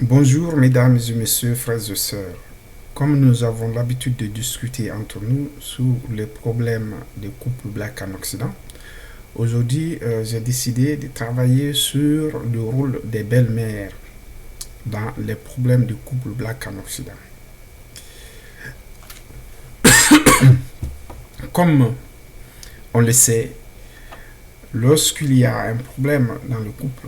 Bonjour mesdames et messieurs, frères et sœurs. Comme nous avons l'habitude de discuter entre nous sur les problèmes des couples blacks en Occident, aujourd'hui j'ai décidé de travailler sur le rôle des belles-mères dans les problèmes du couple black en Occident. Comme on le sait, lorsqu'il y a un problème dans le couple,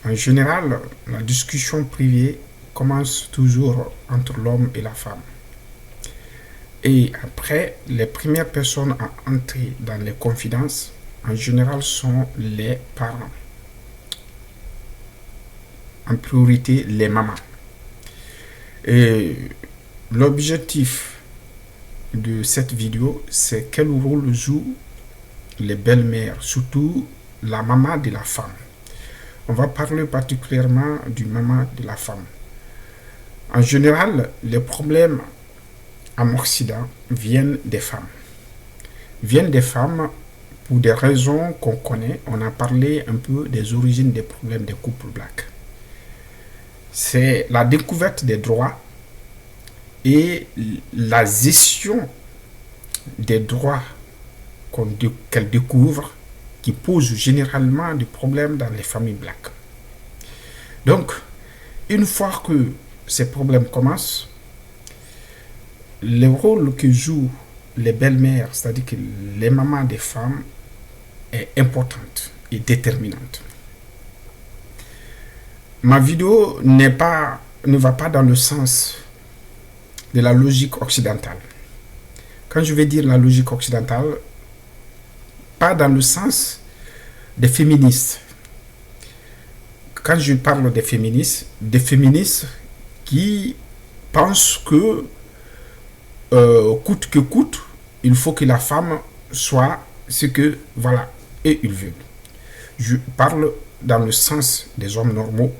en général, la discussion privée commence toujours entre l'homme et la femme. Et après, les premières personnes à entrer dans les confidences, en général, sont les parents. En priorité, les mamans. Et l'objectif de cette vidéo, c'est quel rôle jouent les belles-mères, surtout la maman de la femme. On va parler particulièrement du maman de la femme. En général, les problèmes en Occident viennent des femmes. Viennent des femmes pour des raisons qu'on connaît. On a parlé un peu des origines des problèmes des couples blacks. C'est la découverte des droits et la gestion des droits qu'elles découvrent qui pose généralement des problèmes dans les familles blacks. Donc, une fois que ces problèmes commencent, le rôle que jouent les belles-mères, c'est-à-dire que les mamans des femmes, est importante et déterminante. Ma vidéo ne va pas dans le sens de la logique occidentale. Quand je vais dire la logique occidentale, pas dans le sens des féministes. Quand je parle des féministes qui pensent que coûte que coûte, il faut que la femme soit ce que, voilà, et ils veulent. Je parle dans le sens des hommes normaux,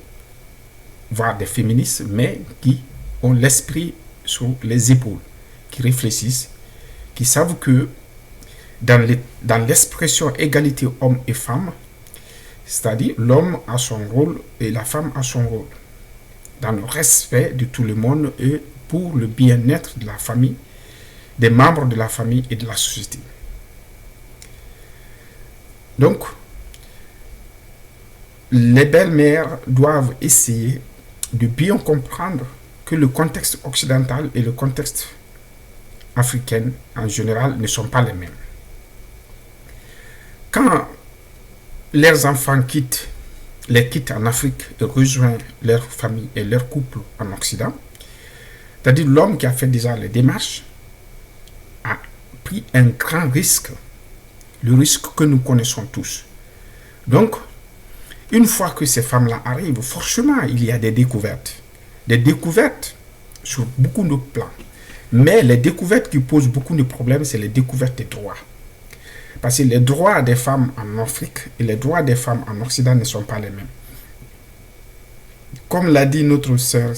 voire des féministes, mais qui ont l'esprit sur les épaules, qui réfléchissent, qui savent que dans l'expression égalité homme et femme, c'est-à-dire l'homme a son rôle et la femme a son rôle, dans le respect de tout le monde et pour le bien-être de la famille, des membres de la famille et de la société. Donc, les belles-mères doivent essayer de bien comprendre que le contexte occidental et le contexte africain en général ne sont pas les mêmes. Quand leurs enfants les quittent en Afrique et rejoignent leur famille et leur couple en Occident, c'est-à-dire l'homme qui a fait déjà les démarches, a pris un grand risque, le risque que nous connaissons tous. Donc, une fois que ces femmes-là arrivent, forcément, il y a des découvertes sur beaucoup de plans. Mais les découvertes qui posent beaucoup de problèmes, c'est les découvertes des droits. Parce que les droits des femmes en Afrique et les droits des femmes en Occident ne sont pas les mêmes. Comme l'a dit notre sœur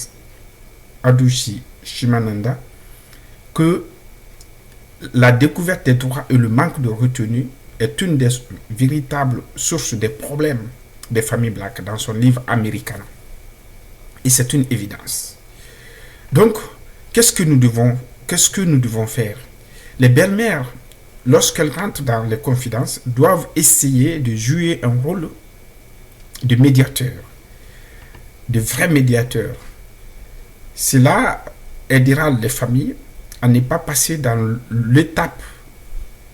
Adushi Shimananda, que la découverte des droits et le manque de retenue est une des véritables sources des problèmes des familles blacks dans son livre américain. Et c'est une évidence. Donc, qu'est-ce que nous devons faire? Les belles-mères, lorsqu'elles rentrent dans les confidences, doivent essayer de jouer un rôle de médiateur, de vrai médiateur. Cela aidera les familles à ne pas passer dans l'étape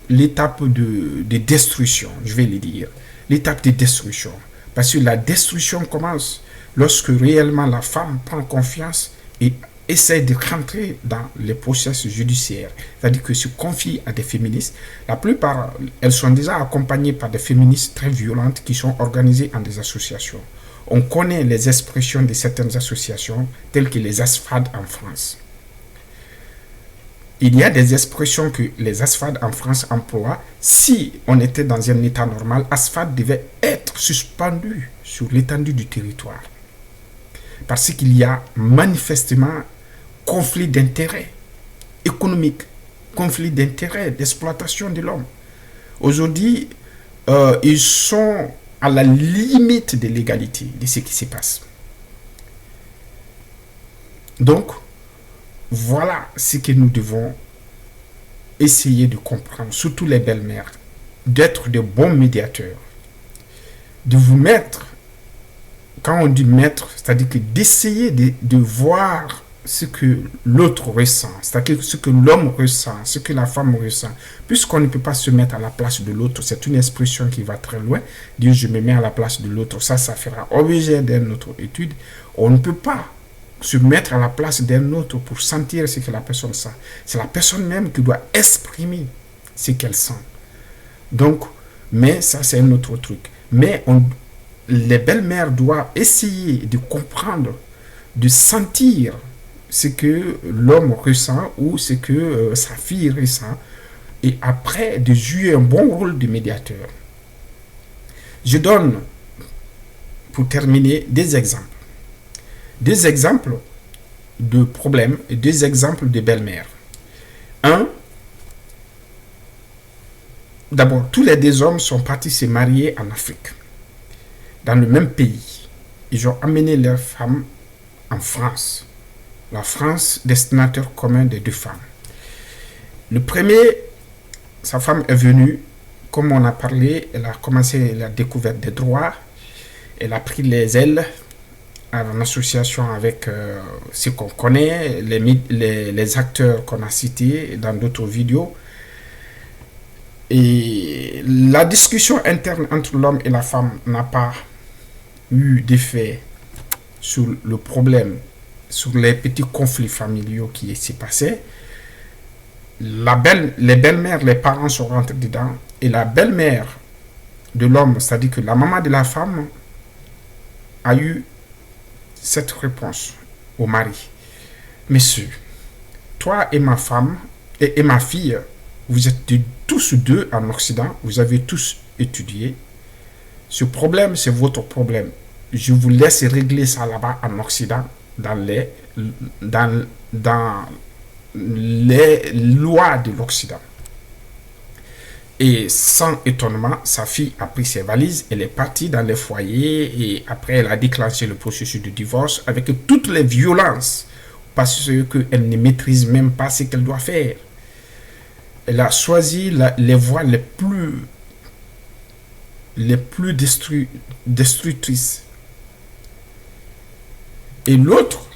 de destruction, je vais le dire, l'étape de destruction. Parce que la destruction commence lorsque réellement la femme prend confiance et essaie de rentrer dans les processus judiciaires, c'est-à-dire que se confie à des féministes. La plupart, elles sont déjà accompagnées par des féministes très violentes qui sont organisées en des associations. On connaît les expressions de certaines associations, telles que les ASFAD en France. Il y a des expressions que les ASFAD en France emploient. Si on était dans un état normal, ASFAD devait être suspendu sur l'étendue du territoire. Parce qu'il y a manifestement conflit d'intérêts économiques, conflit d'intérêts d'exploitation de l'homme. Aujourd'hui, ils sont à la limite de l'égalité de ce qui se passe. Donc, voilà ce que nous devons essayer de comprendre, surtout les belles-mères, d'être de bons médiateurs, de vous mettre, quand on dit mettre, c'est-à-dire que d'essayer de voir ce que l'autre ressent, c'est-à-dire ce que l'homme ressent, ce que la femme ressent, puisqu'on ne peut pas se mettre à la place de l'autre, c'est une expression qui va très loin, dire je me mets à la place de l'autre, ça fera objet d'une autre étude, on ne peut pas se mettre à la place d'un autre pour sentir ce que la personne sent, c'est la personne même qui doit exprimer ce qu'elle sent, donc, mais ça c'est un autre truc, mais les belles-mères doivent essayer de comprendre, de sentir ce que l'homme ressent ou ce que sa fille ressent et après de jouer un bon rôle de médiateur. Je donne, pour terminer, des exemples. Des exemples de problèmes et des exemples de belles-mères. Un, d'abord, tous les deux hommes sont partis se marier en Afrique, dans le même pays. Ils ont amené leurs femmes en France. La France, destinateur commun des deux femmes. Le premier, sa femme est venue, comme on a parlé, elle a commencé la découverte des droits, elle a pris les ailes en association avec ce qu'on connaît, les acteurs qu'on a cités dans d'autres vidéos. Et la discussion interne entre l'homme et la femme n'a pas eu d'effet sur le problème, sur les petits conflits familiaux qui s'y passaient. Les belles-mères, les parents sont rentrés dedans et la belle-mère de l'homme, c'est-à-dire que la maman de la femme a eu cette réponse au mari. Monsieur, toi et ma femme et ma fille, vous êtes tous deux en Occident, vous avez tous étudié. Ce problème, c'est votre problème. Je vous laisse régler ça là-bas en Occident, dans les lois de l'Occident. Et sans étonnement, sa fille a pris ses valises, elle est partie dans les foyers et après elle a déclenché le processus de divorce avec toutes les violences parce qu'elle ne maîtrise même pas ce qu'elle doit faire. Elle a choisi les voies les plus destructrices. Et l'autre,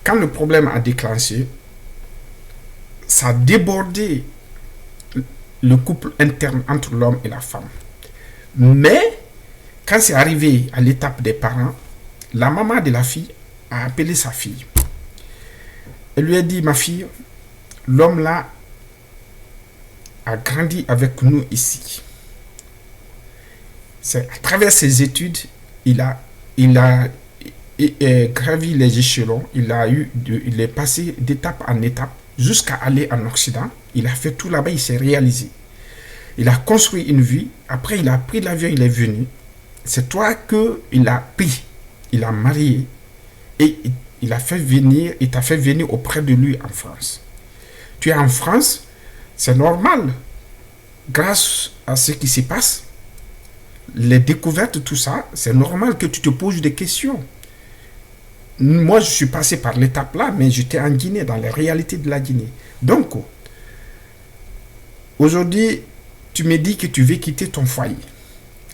quand le problème a déclenché, ça a débordé le couple interne entre l'homme et la femme. Mais, quand c'est arrivé à l'étape des parents, la maman de la fille a appelé sa fille. Elle lui a dit, ma fille, l'homme là a grandi avec nous ici. C'est à travers ses études, il a gravi les échelons, il est passé d'étape en étape jusqu'à aller en Occident. Il a fait tout là-bas, il s'est réalisé. Il a construit une vie. Après, il a pris l'avion, il est venu. C'est toi qu'il a pris. Il a marié. Et il t'a fait venir auprès de lui en France. Tu es en France, c'est normal. Grâce à ce qui se passe, les découvertes, tout ça, c'est normal que tu te poses des questions. Moi, je suis passé par l'étape là, mais j'étais en Guinée, dans les réalités de la Guinée. Donc, aujourd'hui, tu me dis que tu veux quitter ton foyer.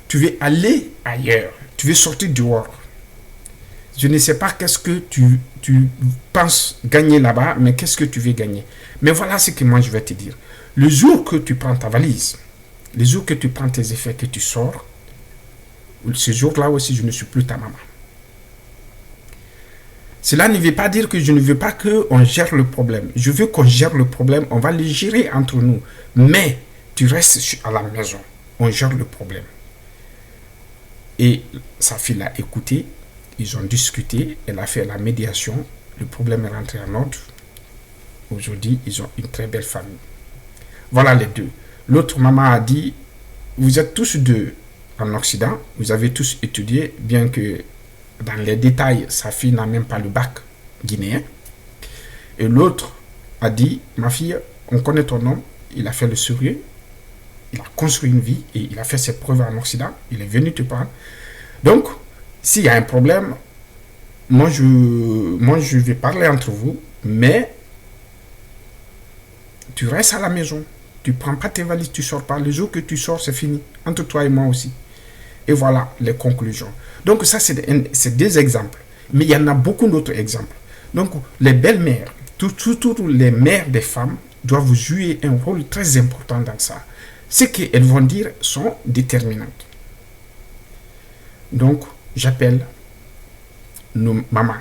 Tu veux aller ailleurs. Tu veux sortir dehors. Je ne sais pas qu'est-ce que tu penses gagner là-bas, mais qu'est-ce que tu veux gagner. Mais voilà ce que moi je vais te dire. Le jour que tu prends ta valise, le jour que tu prends tes effets, que tu sors, ce jour-là aussi, je ne suis plus ta maman. Cela ne veut pas dire que je ne veux pas qu'on gère le problème. Je veux qu'on gère le problème, on va le gérer entre nous. Mais tu restes à la maison, on gère le problème. Et sa fille l'a écouté, ils ont discuté, elle a fait la médiation, le problème est rentré en ordre. Aujourd'hui, ils ont une très belle famille. Voilà les deux. L'autre maman a dit, vous êtes tous deux en Occident, vous avez tous étudié, bien que dans les détails, sa fille n'a même pas le bac guinéen. Et l'autre a dit, ma fille, on connaît ton homme, il a fait le sérieux, il a construit une vie et il a fait ses preuves en Occident, il est venu te parler. Donc, s'il y a un problème, moi, je vais parler entre vous, mais tu restes à la maison. Tu prends pas tes valises, tu sors pas. Le jour que tu sors, c'est fini. Entre toi et moi aussi. Et voilà les conclusions. Donc ça, c'est des exemples. Mais il y en a beaucoup d'autres exemples. Donc les belles-mères, surtout les mères des femmes, doivent jouer un rôle très important dans ça. Ce qu'elles vont dire sont déterminantes. Donc, j'appelle nos mamans.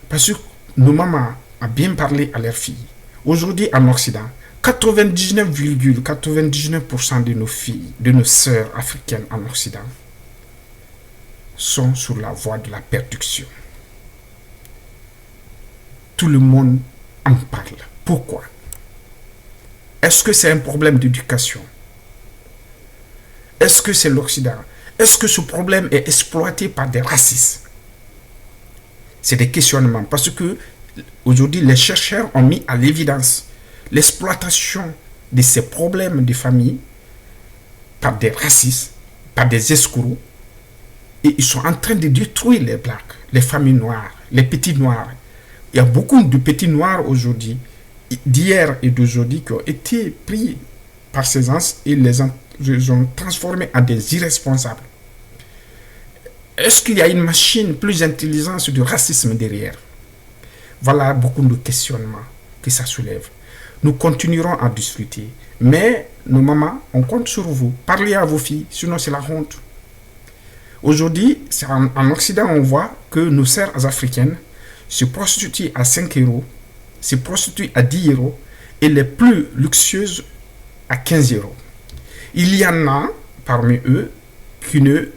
Parce que nos mamans ont bien parlé à leurs filles. Aujourd'hui, en Occident, 99,99% de nos filles, de nos sœurs africaines en Occident, sont sur la voie de la perdition. Tout le monde en parle. Pourquoi? Est-ce que c'est un problème d'éducation? Est-ce que c'est l'Occident? Est-ce que ce problème est exploité par des racistes? C'est des questionnements. Parce que aujourd'hui, les chercheurs ont mis à l'évidence l'exploitation de ces problèmes de famille par des racistes, par des escrocs. Et ils sont en train de détruire les blacks, les familles noires, les petits noirs. Il y a beaucoup de petits noirs aujourd'hui, d'hier et d'aujourd'hui, qui ont été pris par ces gens et les ont transformés en des irresponsables. Est-ce qu'il y a une machine plus intelligente de racisme derrière? Voilà beaucoup de questionnements que ça soulève. Nous continuerons à discuter. Mais nos mamans, on compte sur vous. Parlez à vos filles, sinon c'est la honte. Aujourd'hui, en Occident, on voit que nos sœurs africaines se prostituent à 5 euros, se prostituent à 10 euros et les plus luxueuses à 15 euros. Il y en a parmi eux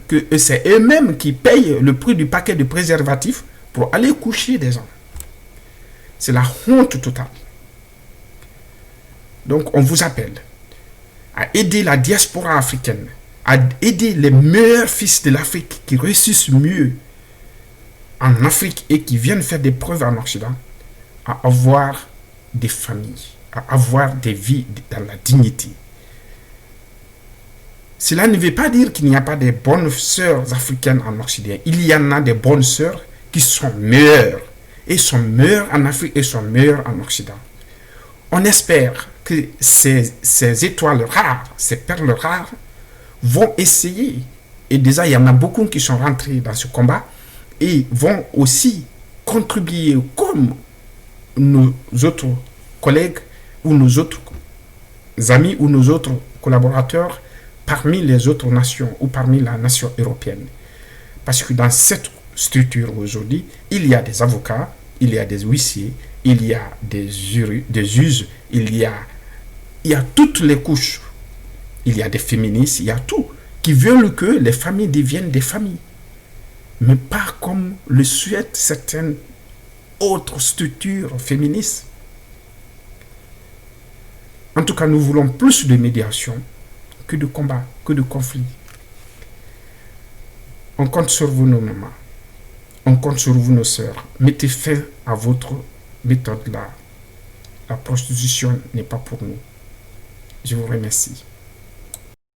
que c'est eux-mêmes qui payent le prix du paquet de préservatifs pour aller coucher des gens. C'est la honte totale. Donc on vous appelle à aider la diaspora africaine, à aider les meilleurs fils de l'Afrique qui réussissent mieux en Afrique et qui viennent faire des preuves en Occident, à avoir des familles, à avoir des vies dans la dignité. Cela ne veut pas dire qu'il n'y a pas de bonnes sœurs africaines en Occident. Il y en a des bonnes sœurs qui sont meilleures. Et sont meilleures en Afrique et sont meilleures en Occident. On espère que ces étoiles rares, ces perles rares, vont essayer. Et déjà, il y en a beaucoup qui sont rentrés dans ce combat et vont aussi contribuer comme nos autres collègues ou nos autres amis ou nos autres collaborateurs parmi les autres nations ou parmi la nation européenne. Parce que dans cette structure aujourd'hui, il y a des avocats, il y a des huissiers, il y a des juges, il y a toutes les couches. Il y a des féministes, il y a tout, qui veulent que les familles deviennent des familles. Mais pas comme le souhaitent certaines autres structures féministes. En tout cas, nous voulons plus de médiation que de combat, que de conflit. On compte sur vous, nos mamans. On compte sur vous, nos sœurs. Mettez fin à votre méthode-là. La prostitution n'est pas pour nous. Je vous remercie.